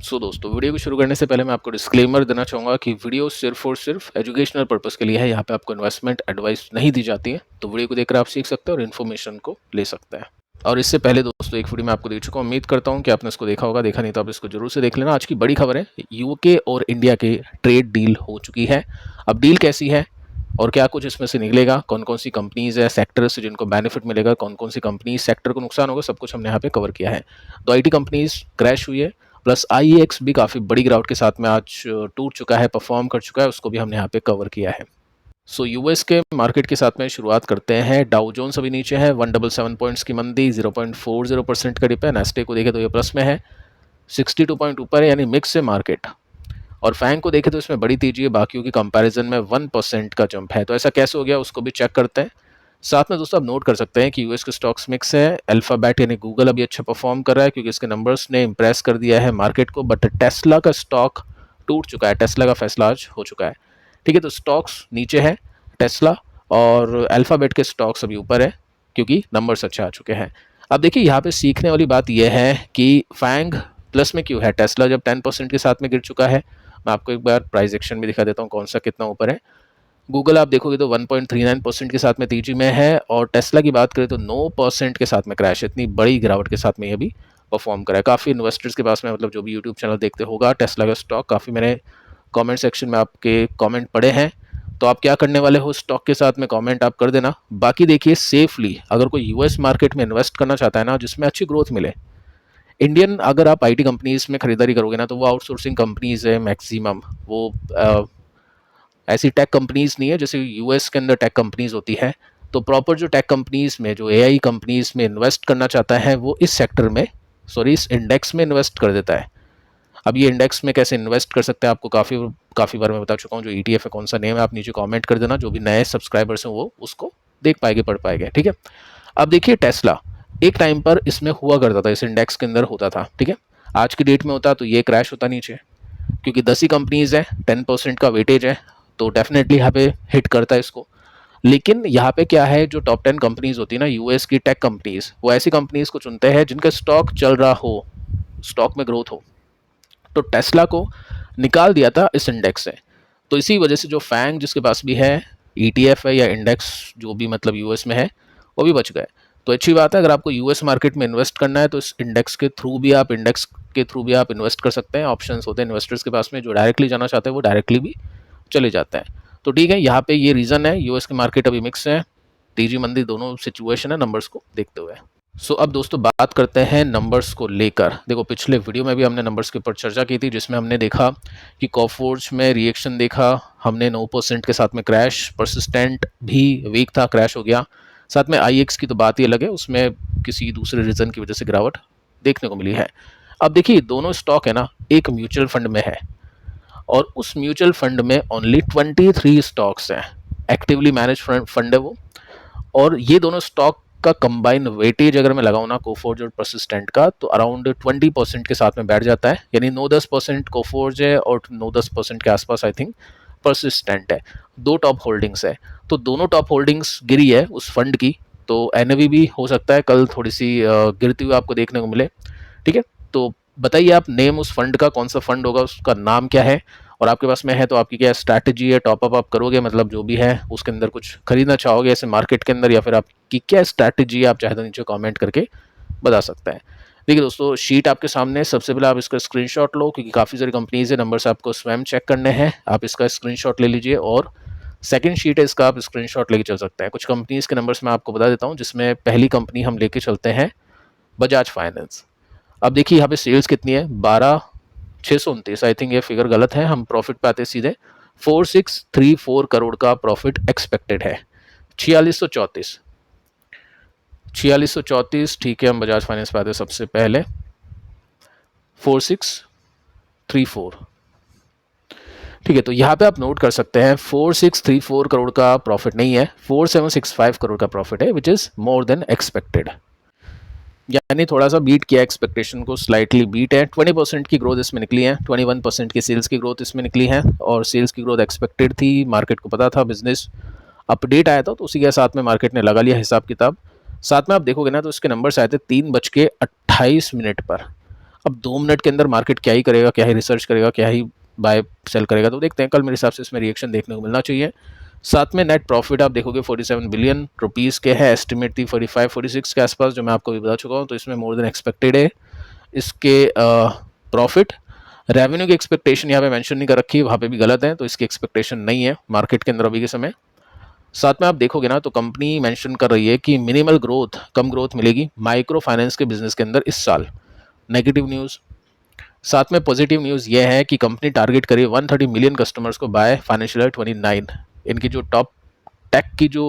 दोस्तों, वीडियो को शुरू करने से पहले मैं आपको डिस्क्लेमर देना चाहूँगा कि वीडियो सिर्फ और सिर्फ एजुकेशनल पर्पज़ के लिए है। यहाँ पे आपको इन्वेस्टमेंट एडवाइस नहीं दी जाती है, तो वीडियो को देखकर आप सीख सकते हैं और इन्फॉर्मेशन को ले सकते हैं। और इससे पहले दोस्तों एक वीडियो मैं आपको दे चुका हूँ, उम्मीद करता हूँ कि आपने इसको देखा होगा। देखा नहीं तो आप इसको जरूर से देख लेना। आज की बड़ी खबर है, यूके और इंडिया के ट्रेड डील हो चुकी है। अब डील कैसी है और क्या कुछ इसमें से निकलेगा, कौन कौन सी कंपनीज है, सेक्टर से जिनको बेनिफिट मिलेगा, कौन कौन सी कंपनी सेक्टर को नुकसान होगा, सब कुछ हमने यहाँ पे कवर किया है। तो आईटी कंपनीज क्रैश हुई है, प्लस आईएक्स भी काफ़ी बड़ी गिरावट के साथ में आज टूट चुका है, परफॉर्म कर चुका है, उसको भी हमने यहाँ पे कवर किया है। सो यूएस के मार्केट के साथ में शुरुआत करते हैं। डाउ जोन्स अभी नीचे है, 177 पॉइंट्स की मंदी, 0.40% का डिप है। नेस्टे को देखें तो ये प्लस में है, 62 पॉइंट ऊपर है, यानी मिक्स है मार्केट। और फैंग को देखें तो इसमें बड़ी तेजी है, बाकियों की कंपैरिजन में 1% का जंप है। तो ऐसा कैसे हो गया उसको भी चेक करते हैं। साथ में दोस्तों आप नोट कर सकते हैं कि यूएस के स्टॉक्स मिक्स है। अल्फाबेट यानी गूगल अभी अच्छा परफॉर्म कर रहा है क्योंकि इसके नंबर्स ने इंप्रेस कर दिया है मार्केट को, बट टेस्ला का स्टॉक टूट चुका है। टेस्ला का फैसला आज हो चुका है। ठीक है, तो स्टॉक्स नीचे है टेस्ला, और अल्फाबेट के स्टॉक्स अभी ऊपर है क्योंकि नंबर्स अच्छे आ चुके हैं। अब देखिए यहाँ पे सीखने वाली बात यह है कि फैंग प्लस में क्यों है, टेस्ला जब 10% के साथ में गिर चुका है। मैं आपको एक बार प्राइस एक्शन भी दिखा देता हूँ कौन सा कितना ऊपर है। गूगल आप देखोगे तो 1.39% के साथ में तेजी में है, और टेस्ला की बात करें तो 9% के साथ में क्रैश है। इतनी बड़ी गिरावट के साथ में ये भी परफॉर्म करा है। काफ़ी इन्वेस्टर्स के पास में, मतलब जो भी यूट्यूब चैनल देखते होगा टेस्ला का स्टॉक, काफ़ी मैंने कमेंट सेक्शन में आपके कमेंट पढ़े हैं। तो आप क्या करने वाले हो स्टॉक के साथ में, कमेंट आप कर देना। बाकी देखिए सेफली अगर कोई यूएस मार्केट में इन्वेस्ट करना चाहता है ना, जिसमें अच्छी ग्रोथ मिले, इंडियन अगर आप आईटी कंपनीज में खरीदारी करोगे ना, तो वो आउटसोर्सिंग कंपनीज है मैक्सिमम। वो ऐसी टेक कंपनीज नहीं है जैसे यूएस के अंदर टेक कंपनीज होती है। तो प्रॉपर जो टेक कंपनीज में, जो एआई कंपनीज में इन्वेस्ट करना चाहता है, वो इस सेक्टर में, सॉरी इस इंडेक्स में इन्वेस्ट कर देता है। अब ये इंडेक्स में कैसे इन्वेस्ट कर सकते हैं आपको काफ़ी बार मैं बता चुका हूँ। जो ईटीएफ है कौन सा नेम है, आप नीचे कमेंट कर देना, जो भी नए सब्सक्राइबर्स हैं वो उसको देख पाएंगे, पढ़ पाएंगे। ठीक है, अब देखिए टेस्ला एक टाइम पर इसमें हुआ करता था, इस इंडेक्स के अंदर होता था। ठीक है, आज की डेट में होता तो ये क्रैश होता नीचे, क्योंकि 10 ही कंपनीज है, 10% का वेटेज है, तो डेफिनेटली यहाँ पे हिट करता है इसको। लेकिन यहाँ पे क्या है, जो टॉप 10 कंपनीज होती है ना यूएस की टेक कंपनीज, वो ऐसी कंपनीज को चुनते हैं जिनका स्टॉक चल रहा हो, स्टॉक में ग्रोथ हो। तो टेस्ला को निकाल दिया था इस इंडेक्स से। तो इसी वजह से जो फैंग जिसके पास भी है, ईटीएफ है या इंडेक्स जो भी मतलब यूएस में है, वो भी बच गए। तो अच्छी बात है, अगर आपको यूएस मार्केट में इन्वेस्ट करना है तो इस इंडेक्स के थ्रू भी आप इन्वेस्ट कर सकते हैं। ऑप्शंस होते हैं इन्वेस्टर्स के पास में, जो डायरेक्टली जाना चाहते हैं वो डायरेक्टली भी चले जाते हैं। तो ठीक है, यहाँ पे ये रीज़न है। यूएस के मार्केट अभी मिक्स है, तेजी मंदी दोनों सिचुएशन है नंबर्स को देखते हुए। अब दोस्तों बात करते हैं नंबर्स को लेकर। देखो पिछले वीडियो में भी हमने नंबर्स के ऊपर चर्चा की थी, जिसमें हमने देखा कि कॉफोर्ज में रिएक्शन देखा हमने 9% के साथ में क्रैश, परसिस्टेंट भी वीक था, क्रैश हो गया। साथ में आईएक्स की तो बात ही अलग है, उसमें किसी दूसरे रीज़न की वजह से गिरावट देखने को मिली है। अब देखिए दोनों स्टॉक है ना, एक म्यूचुअल फंड में है, और उस म्यूचुअल फंड में ओनली 23 स्टॉक्स हैं, एक्टिवली मैनेज फंड है वो। और ये दोनों स्टॉक का कंबाइन वेटेज अगर मैं लगाऊँ ना, कोफोर्ज और परसिस्टेंट का, तो अराउंड 20% के साथ में बैठ जाता है। यानी 9-10% कोफोर्ज है और 9-10% के आसपास आई थिंक परसिस्टेंट है। दो टॉप होल्डिंग्स है, तो दोनों टॉप होल्डिंग्स गिरी है उस फंड की। तो एनएवी भी हो सकता है कल थोड़ी सी गिरती हुई आपको देखने को मिले। ठीक है, तो बताइए आप नेम उस फंड का, कौन सा फंड होगा, उसका नाम क्या है, और आपके पास में है तो आपकी क्या स्ट्रैटेजी है, टॉपअप आप करोगे, मतलब जो भी है उसके अंदर कुछ खरीदना चाहोगे ऐसे मार्केट के अंदर, या फिर आपकी क्या स्ट्रैटेजी है, आप चाहे तो नीचे कमेंट करके बता सकते हैं। देखिए दोस्तों शीट आपके सामने, सबसे पहले आप इसका स्क्रीनशॉट लो, क्योंकि काफ़ी सारी कंपनीज है, नंबर्स आपको स्वयं चेक करने हैं। आप इसका स्क्रीनशॉट ले लीजिए, और सेकंड शीट है इसका आप स्क्रीनशॉट लेके चल सकते हैं। कुछ कंपनीज के नंबर्स मैं आपको बता देता हूँ, जिसमें पहली कंपनी हम लेके चलते हैं बजाज फाइनेंस। अब देखिए यहाँ पे सेल्स कितनी है, 12,629, आई थिंक ये फिगर गलत है, हम प्रॉफिट पे आते सीधे। 4634 करोड़ का प्रॉफिट एक्सपेक्टेड है। 4634, ठीक है, हम बजाज फाइनेंस पे आते सबसे पहले 4634। ठीक है, तो यहाँ पे आप नोट कर सकते हैं 4634 करोड़ का प्रॉफिट नहीं है, 4765 करोड़ का प्रॉफिट है, which is more than expected. यानी थोड़ा सा बीट किया एक्सपेक्टेशन को, स्लाइटली बीट है। 20% की ग्रोथ इसमें निकली है, 21% की सेल्स की ग्रोथ इसमें निकली है, और सेल्स की ग्रोथ एक्सपेक्टेड थी, मार्केट को पता था, बिजनेस अपडेट आया था तो उसी के साथ में मार्केट ने लगा लिया हिसाब किताब। साथ में आप देखोगे ना तो इसके नंबर्स आए थे 3:28 पर। अब 2 मिनट के अंदर मार्केट क्या ही करेगा, क्या ही रिसर्च करेगा, क्या ही बाय सेल करेगा, तो देखते हैं। कल मेरे हिसाब से इसमें रिएक्शन देखने को मिलना चाहिए। साथ में नेट प्रॉफिट आप देखोगे 47 बिलियन रुपीज़ के है, एस्टिमेट थी 45-46 के आसपास, जो मैं आपको भी बता चुका हूँ, तो इसमें मोर देन एक्सपेक्टेड है इसके प्रॉफिट। रेवेन्यू की एक्सपेक्टेशन यहाँ पे मेंशन नहीं कर रखी, वहाँ पे भी गलत है, तो इसकी एक्सपेक्टेशन नहीं है मार्केट के अंदर अभी के समय। साथ में आप देखोगे ना तो कंपनी मेंशन कर रही है कि मिनिमल ग्रोथ, कम ग्रोथ मिलेगी माइक्रो फाइनेंस के बिजनेस के अंदर इस साल। Negative news. साथ में पॉजिटिव न्यूज़ ये है कि कंपनी टारगेट करे 130 मिलियन कस्टमर्स को बाय फाइनेंशियल ईयर 29। इनकी जो टॉप टेक की जो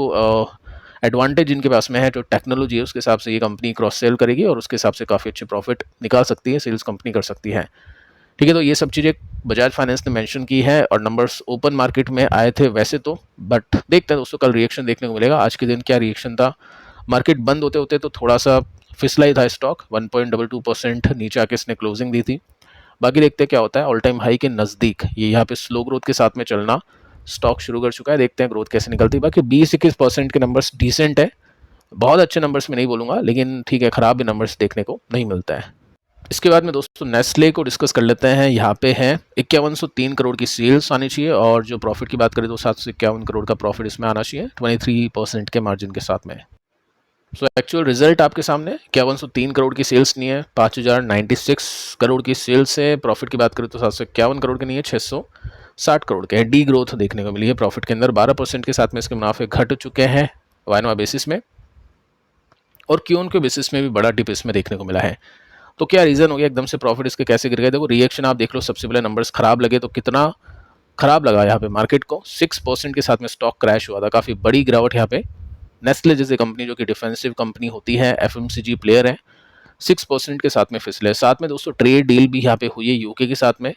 एडवांटेज इनके पास में है, जो टेक्नोलॉजी है, उसके हिसाब से ये कंपनी क्रॉस सेल करेगी और उसके हिसाब से काफ़ी अच्छे प्रॉफिट निकाल सकती है, सेल्स कंपनी कर सकती है। ठीक है, तो ये सब चीज़ें बजाज फाइनेंस ने मेंशन की है और नंबर्स ओपन मार्केट में आए थे वैसे तो, बट देखते हैं दोस्तों कल रिएक्शन देखने को मिलेगा। आज के दिन क्या रिएक्शन था, मार्केट बंद होते होते तो थोड़ा सा फिसला ही था स्टॉक, 1.22% नीचे आके इसने क्लोजिंग दी थी। बाकी देखते हैं क्या होता है। ऑल टाइम हाई के नज़दीक ये यहाँ पे स्लो ग्रोथ के साथ में चलना स्टॉक शुरू कर चुका है, देखते हैं ग्रोथ कैसे निकलती है। बाकी 20-21% के नंबर्स डिसेंट है, बहुत अच्छे नंबर्स में नहीं बोलूँगा, लेकिन ठीक है, ख़राब भी नंबर्स देखने को नहीं मिलता है। इसके बाद में दोस्तों नेस्ले को डिस्कस कर लेते हैं। यहाँ पे है 5103 करोड़ की सेल्स आनी चाहिए और जो प्रॉफिट की बात करें तो 751 करोड़ का प्रॉफिट इसमें आना चाहिए 23% के मार्जिन के साथ में। सो एक्चुअल रिजल्ट आपके सामने 5103 करोड़ की सेल्स नहीं है, 5096 करोड़ की सेल्स है। प्रॉफिट की बात करें तो 751 करोड़ की नहीं है, 660 करोड़ के है। डी ग्रोथ देखने को मिली है प्रॉफिट के अंदर, 12% के साथ में इसके मुनाफे घट चुके हैं वायनवा बेसिस में, और क्यून के बेसिस में भी बड़ा डिप इसमें देखने को मिला है। तो क्या रीज़न हो गया एकदम से प्रॉफिट इसके कैसे गिर गए? देखो रिएक्शन आप देख लो, सबसे पहले नंबर्स खराब लगे तो कितना खराब लगा यहाँ पे मार्केट को, 6% के साथ में स्टॉक क्रैश हुआ था, काफ़ी बड़ी गिरावट यहाँ पे। नेस्ले जैसी कंपनी जो कि डिफेंसिव कंपनी होती है, एफएमसीजी प्लेयर है, 6% के साथ में फिसले। साथ में दोस्तों ट्रेड डील भी यहाँ पे हुई है यूके के साथ में,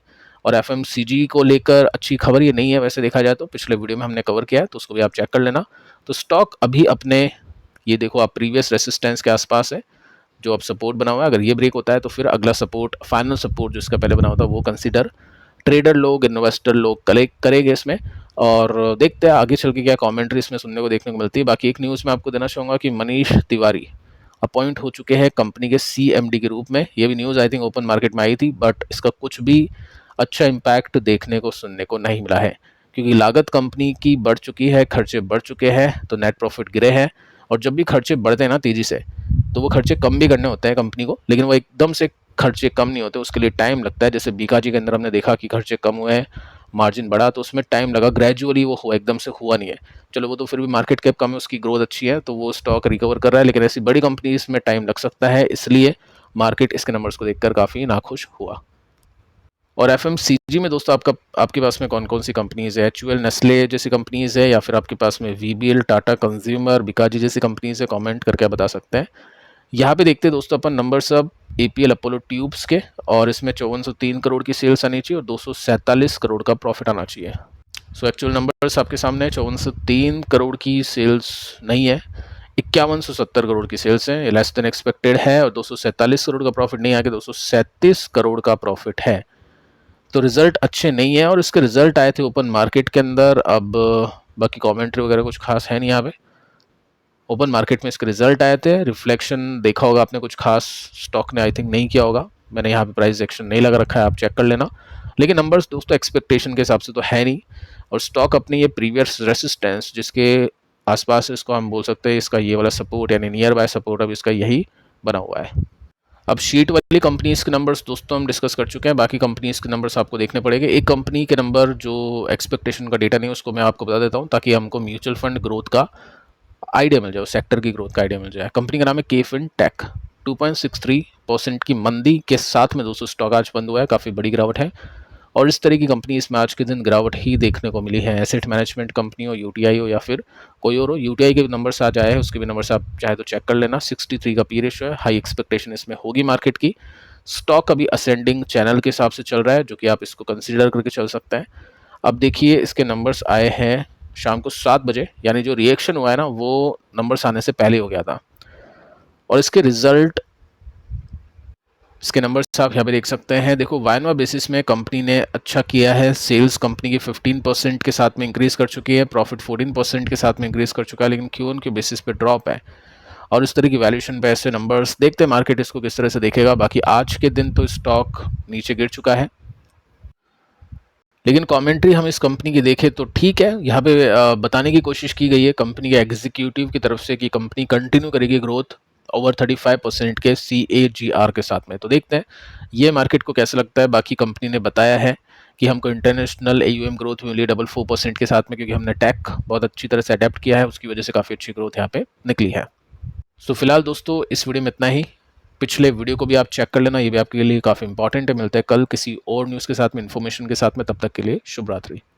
और एफएमसीजी को लेकर अच्छी खबर ये नहीं है वैसे देखा जाए तो, पिछले वीडियो में हमने कवर किया है तो उसको भी आप चेक कर लेना। तो स्टॉक अभी अपने, ये देखो आप, प्रीवियस रेसिस्टेंस के आसपास है, जो अब सपोर्ट बना हुआ है। अगर ये ब्रेक होता है तो फिर अगला सपोर्ट, फाइनल सपोर्ट जो इसका पहले बना होता है वो कंसीडर ट्रेडर लोग, इन्वेस्टर लोग कलेक्ट करेंगे इसमें, और देखते हैं आगे चल के क्या कमेंट्री इसमें सुनने को देखने को मिलती है। बाकी एक न्यूज़ मैं आपको देना चाहूँगा कि मनीष तिवारी अपॉइंट हो चुके हैं कंपनी के CMD के रूप में। ये भी news I think open market में आई थी, बट इसका कुछ भी अच्छा इम्पैक्ट देखने को सुनने को नहीं मिला है, क्योंकि लागत कंपनी की बढ़ चुकी है, खर्चे बढ़ चुके हैं, तो नेट प्रॉफिट गिरे हैं। और जब भी खर्चे बढ़ते हैं ना तेज़ी से, तो वो खर्चे कम भी करने होते हैं कंपनी को, लेकिन वो एकदम से खर्चे कम नहीं होते, उसके लिए टाइम लगता है। जैसे बीकाजी के अंदर हमने देखा कि खर्चे कम हुए हैं, मार्जिन बढ़ा, तो उसमें टाइम लगा, ग्रेजुअली वो हुआ, एकदम से हुआ नहीं है। चलो वो तो फिर भी मार्केट कैप कम है, उसकी ग्रोथ अच्छी है, तो वो स्टॉक रिकवर कर रहा है, लेकिन ऐसी बड़ी कंपनी इसमें टाइम लग सकता है, इसलिए मार्केट इसके नंबर्स को देखकर काफ़ी नाखुश हुआ। और एफएमसीजी में दोस्तों आपके पास में कौन कौन सी कंपनीज़ है? HUL, नेस्ले जैसी कंपनीज़ है, या फिर आपके पास में VBL, टाटा कंज्यूमर, बीकाजी जैसी कंपनीज़ है? कमेंट करके आप बता सकते हैं। यहाँ पे देखते हैं दोस्तों अपन नंबर सब APL अपोलो ट्यूब्स के, और इसमें 5403 करोड़ की सेल्स आनी चाहिए और 247 करोड़ का प्रॉफिट आना चाहिए। सो एक्चुअल नंबर्स आपके सामने 5403 करोड़ की सेल्स नहीं है, 5170 करोड़ की सेल्स है, ये लेस देन एक्सपेक्टेड है, और 247 करोड़ का प्रॉफिट नहीं आके 237 करोड़ का प्रॉफिट है। तो रिजल्ट अच्छे नहीं है, और इसके रिजल्ट आए थे ओपन मार्केट के अंदर। अब बाकी कमेंट्री वगैरह कुछ खास है नहीं यहाँ पे, ओपन मार्केट में इसके रिजल्ट आए थे, रिफ्लेक्शन देखा होगा आपने, कुछ खास स्टॉक ने आई थिंक नहीं किया होगा, मैंने यहाँ पे प्राइस एक्शन नहीं लगा रखा है, आप चेक कर लेना। लेकिन नंबर्स दोस्तों एक्सपेक्टेशन के हिसाब से तो है नहीं, और स्टॉक अपने ये प्रीवियस रेसिस्टेंस जिसके आसपास इसको हम बोल सकते हैं, इसका ये वाला सपोर्ट यानी नियर बाय सपोर्ट, अब इसका यही बना हुआ है। अब शीट वाली कंपनीज के नंबर्स दोस्तों हम डिस्कस कर चुके हैं, बाकी कंपनीज के नंबर्स आपको देखने पड़ेंगे। एक कंपनी के नंबर जो एक्सपेक्टेशन का डेटा नहीं है उसको मैं आपको बता देता हूँ, ताकि हमको म्यूचुअल फंड ग्रोथ का आइडिया मिल जाए, सेक्टर की ग्रोथ का आइडिया मिल जाए। कंपनी का नाम है KFin Tech, 2.63% की मंदी के साथ में दोस्तों स्टॉक आज बंद हुआ है, काफ़ी बड़ी गिरावट है। और इस तरह की कंपनी इसमें आज के दिन गिरावट ही देखने को मिली है। एसेट मैनेजमेंट कंपनी हो, UTI हो, या फिर कोई और हो, UTI के नंबर्स आज आए हैं, उसके भी नंबर्स आप चाहे तो चेक कर लेना। 63 का P रेशियो है, हाई एक्सपेक्टेशन इसमें होगी मार्केट की। स्टॉक अभी असेंडिंग चैनल के हिसाब से चल रहा है, जो कि आप इसको कंसिडर करके चल सकते हैं। अब देखिए इसके नंबर्स आए हैं शाम को 7 बजे, यानी जो रिएक्शन हुआ है ना वो नंबर्स आने से पहले हो गया था, और इसके रिजल्ट, इसके नंबर्स आप यहाँ पे देख सकते हैं। देखो वायनवा बेसिस में कंपनी ने अच्छा किया है, सेल्स कंपनी की 15% के साथ में इंक्रीज़ कर चुकी है, प्रॉफिट 14% के साथ में इंक्रीज़ कर चुका है, लेकिन क्यून के बेसिस पे ड्रॉप है। और इस तरह की वैल्यूएशन पे ऐसे नंबर्स देखते हैं मार्केट इसको किस तरह से देखेगा। बाकी आज के दिन तो स्टॉक नीचे गिर चुका है, लेकिन कमेंट्री हम इस कंपनी की देखें तो ठीक है। यहाँ पे बताने की कोशिश की गई है कंपनी के एग्जीक्यूटिव की तरफ से कि कंपनी कंटिन्यू करेगी ग्रोथ ओवर 35% के CAGR के साथ में। तो देखते हैं ये मार्केट को कैसा लगता है। बाकी कंपनी ने बताया है कि हमको इंटरनेशनल AUM ग्रोथ मिली 4% के साथ में, क्योंकि हमने टेक बहुत अच्छी तरह से अडेप्ट किया है, उसकी वजह से काफ़ी अच्छी ग्रोथ यहाँ पे निकली है। सो फिलहाल दोस्तों इस वीडियो में इतना ही। पिछले वीडियो को भी आप चेक कर लेना, ये भी आपके लिए काफ़ी इंपॉर्टेंट है। मिलते हैं कल किसी और न्यूज़ के साथ में, इन्फॉर्मेशन के साथ में। तब तक के लिए शुभ रात्रि।